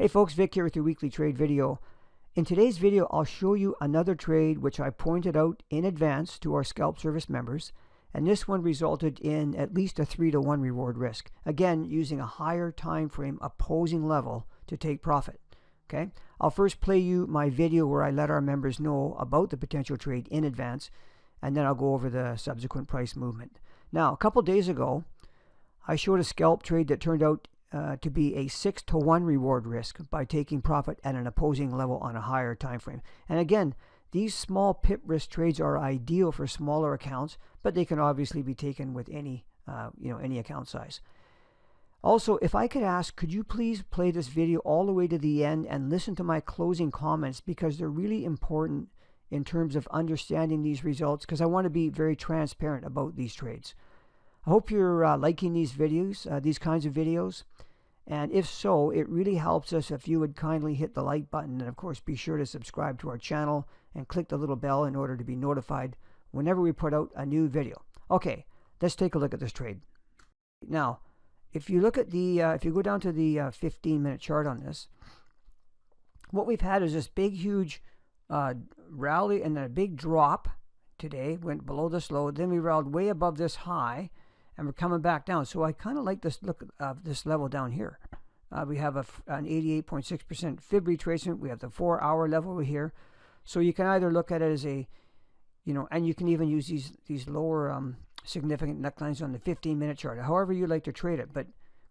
Hey folks, Vic here with your weekly trade video. In today's video, I'll show you another trade which I pointed out in advance to our scalp service members, and this one resulted in at least a 3-to-1 reward risk. Again, using a higher time frame opposing level to take profit. Okay, I'll first play you my video where I let our members know about the potential trade in advance, and then I'll go over the subsequent price movement. Now, a couple days ago, I showed a scalp trade that turned out to be a 6-to-1 reward risk by taking profit at an opposing level on a higher time frame. And again, these small pip risk trades are ideal for smaller accounts, but they can obviously be taken with any any account size. Also, if I could ask, could you please play this video all the way to the end and listen to my closing comments, because they're really important in terms of understanding these results, because I want to be very transparent about these trades. I hope you're liking these videos, these kinds of videos, and if so, it really helps us if you would kindly hit the like button, and of course be sure to subscribe to our channel and click the little bell in order to be notified whenever we put out a new video. Okay, let's take a look at this trade. Now, if you look at the, if you go down to the 15-minute chart on this, what we've had is this big, huge rally and then a big drop today, went below this low, then we rallied way above this high, and we're coming back down. So I kind of like this look of this level down here. We have an 88.6% fib retracement. We have the 4-hour level here. So you can either look at it as a, and you can even use these lower significant necklines on the 15-minute chart, however you like to trade it, but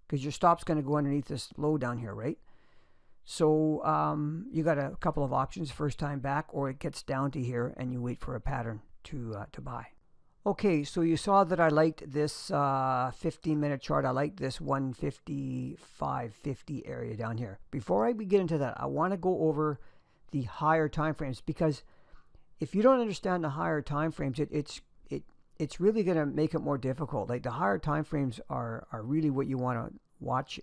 because your stop's going to go underneath this low down here, right? So you got a couple of options: first time back, or it gets down to here and you wait for a pattern to buy. Okay, so you saw that I liked this 15-minute chart. I like this 155.50 area down here. Before I get into that, I want to go over the higher time frames, because if you don't understand the higher time frames, it's really going to make it more difficult. Like, the higher time frames are really what you want to watch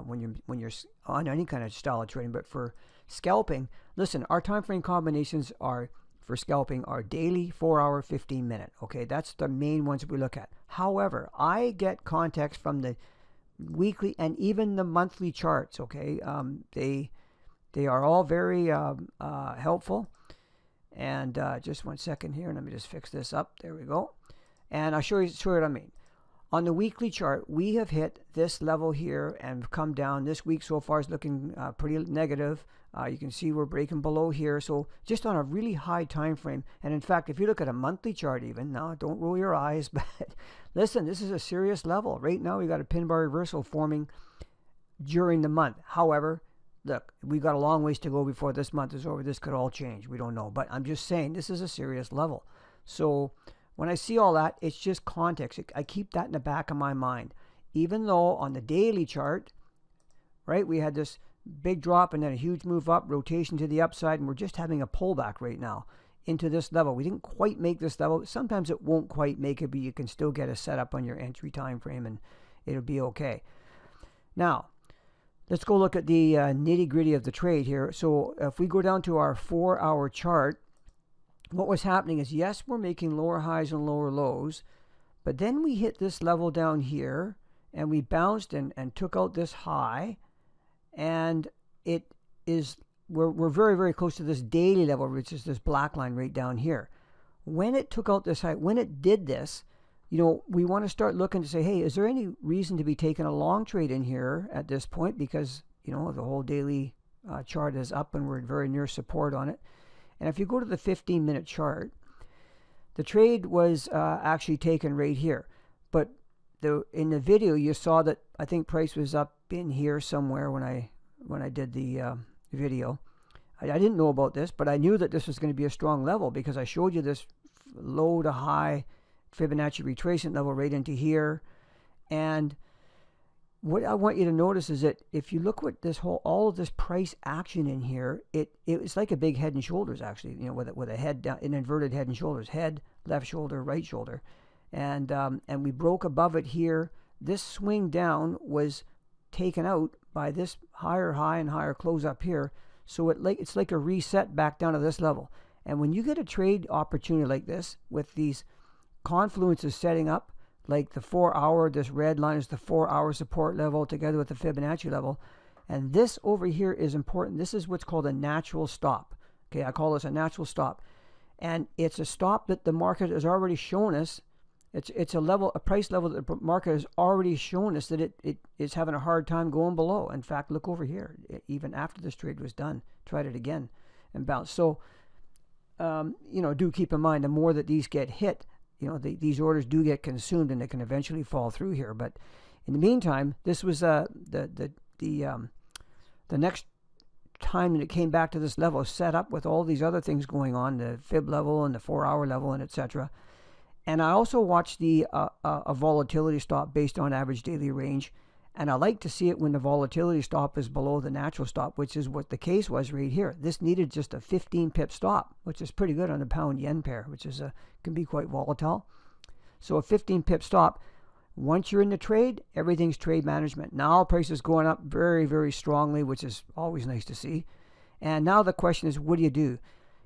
when you're on any kind of style of trading. But for scalping, listen, our time frame combinations are, for scalping, are daily, 4-hour, 15-minute. Okay, that's the main ones we look at. However, I get context from the weekly and even the monthly charts. Okay, they are all very helpful. And just 1 second here, let me just fix this up. There we go. And I'll show you what I mean. On the weekly chart, we have hit this level here and come down. This week so far is looking pretty negative. You can see we're breaking below here. So just on a really high time frame. And in fact, if you look at a monthly chart even, now don't roll your eyes, but listen, this is a serious level. Right now we got a pin bar reversal forming during the month. However, look, we've got a long ways to go before this month is over. This could all change. We don't know. But I'm just saying this is a serious level. So when I see all that, it's just context. I keep that in the back of my mind. Even though on the daily chart, right, we had this big drop and then a huge move up, rotation to the upside, and we're just having a pullback right now into this level. We didn't quite make this level. Sometimes it won't quite make it, but you can still get a setup on your entry time frame and it'll be okay. Now, let's go look at the nitty-gritty of the trade here. So if we go down to our 4-hour chart, what was happening is, yes, we're making lower highs and lower lows, but then we hit this level down here and we bounced and took out this high, and we're very, very close to this daily level, which is this black line right down here. When it took out this high, when it did this, we want to start looking to say, hey, is there any reason to be taking a long trade in here at this point? Because, the whole daily chart is up and we're very near support on it. And if you go to the 15-minute chart, the trade was actually taken right here. But in the video, you saw that I think price was up in here somewhere when I did the video. I didn't know about this, but I knew that this was going to be a strong level because I showed you this low to high Fibonacci retracement level right into here. And what I want you to notice is that if you look at this all of this price action in here, it's like a big head and shoulders, actually, with a head down, an inverted head and shoulders, head, left shoulder, right shoulder, and we broke above it here. This swing down was taken out by this higher high and higher close up here. So it's like a reset back down to this level. And when you get a trade opportunity like this with these confluences setting up, like the 4-hour, this red line is the 4-hour support level together with the Fibonacci level. And this over here is important. This is what's called a natural stop. Okay, I call this a natural stop. And it's a stop that the market has already shown us. It's a price level that the market has already shown us that it is having a hard time going below. In fact, look over here. Even after this trade was done, tried it again and bounced. So, do keep in mind, the more that these get hit, these orders do get consumed and they can eventually fall through here. But in the meantime, this was the next time that it came back to this level, set up with all these other things going on, the fib level and the 4-hour level and etc. And I also watched a volatility stop based on average daily range, and I like to see it when the volatility stop is below the natural stop, which is what the case was right here. This needed just a 15 pip stop, which is pretty good on the pound yen pair, which is can be quite volatile. So a 15 pip stop. Once you're in the trade, everything's trade management. Now price is going up very, very strongly, which is always nice to see. And now the question is, what do you do?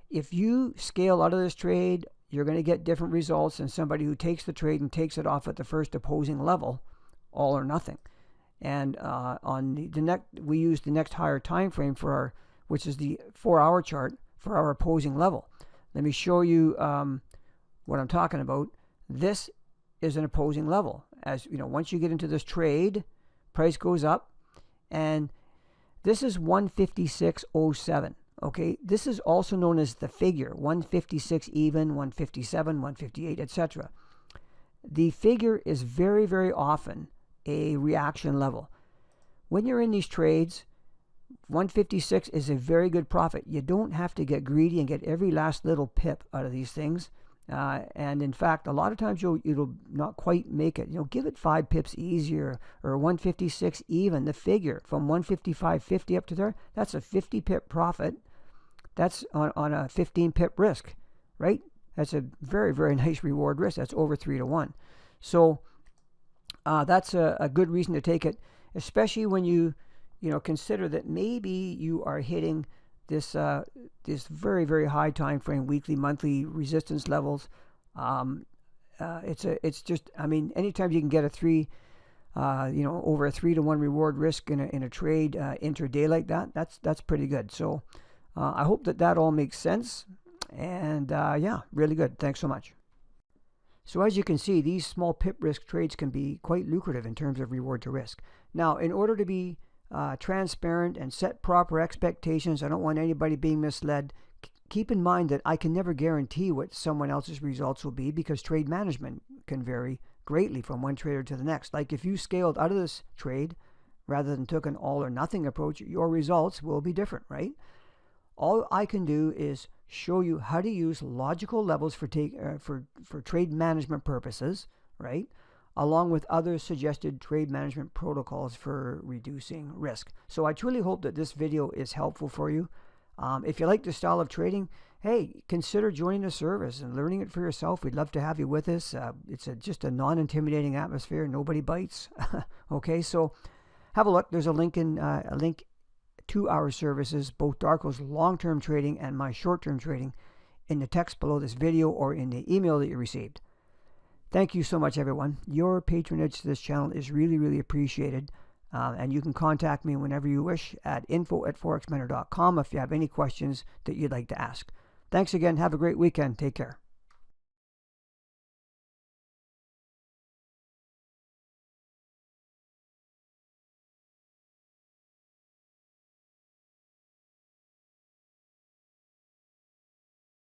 If you scale out of this trade, you're going to get different results than somebody who takes the trade and takes it off at the first opposing level, all or nothing. And on the next, we use the next higher time frame for our, which is the 4-hour chart for our opposing level. Let me show you what I'm talking about. This is an opposing level. As you know, once you get into this trade, price goes up, and this is 156.07. Okay, this is also known as the figure, 156 even, 157, 158, etc. The figure is very, very often a reaction level. When you're in these trades, 156 is a very good profit. You don't have to get greedy and get every last little pip out of these things. And in fact, a lot of times it'll not quite make it. Give it 5 pips easier, or 156 even. The figure from 155.50 up to there, that's a 50 pip profit. That's on a 15 pip risk, right? That's a very, very nice reward risk. That's over 3 to 1. So that's a good reason to take it, especially when you consider that maybe you are hitting this very, very high time frame, weekly, monthly resistance levels. It's just, I mean, anytime you can get over a 3 to 1 reward risk in a trade intraday like that, that's pretty good. So I hope that all makes sense. And yeah, really good. Thanks so much. So as you can see, these small pip risk trades can be quite lucrative in terms of reward to risk. Now, in order to be transparent and set proper expectations, I don't want anybody being misled. Keep in mind that I can never guarantee what someone else's results will be, because trade management can vary greatly from one trader to the next. Like if you scaled out of this trade rather than took an all or nothing approach, your results will be different, right? All I can do is show you how to use logical levels for trade management purposes, right? Along with other suggested trade management protocols for reducing risk. So I truly hope that this video is helpful for you. If you like this style of trading, hey, consider joining the service and learning it for yourself. We'd love to have you with us. It's just a non-intimidating atmosphere. Nobody bites. Okay, so have a look. There's a link to our services, both Darko's long-term trading and my short-term trading, in the text below this video or in the email that you received. Thank you so much, everyone. Your patronage to this channel is really, really appreciated. And you can contact me whenever you wish at info@forexmentor.com if you have any questions that you'd like to ask. Thanks again. Have a great weekend. Take care.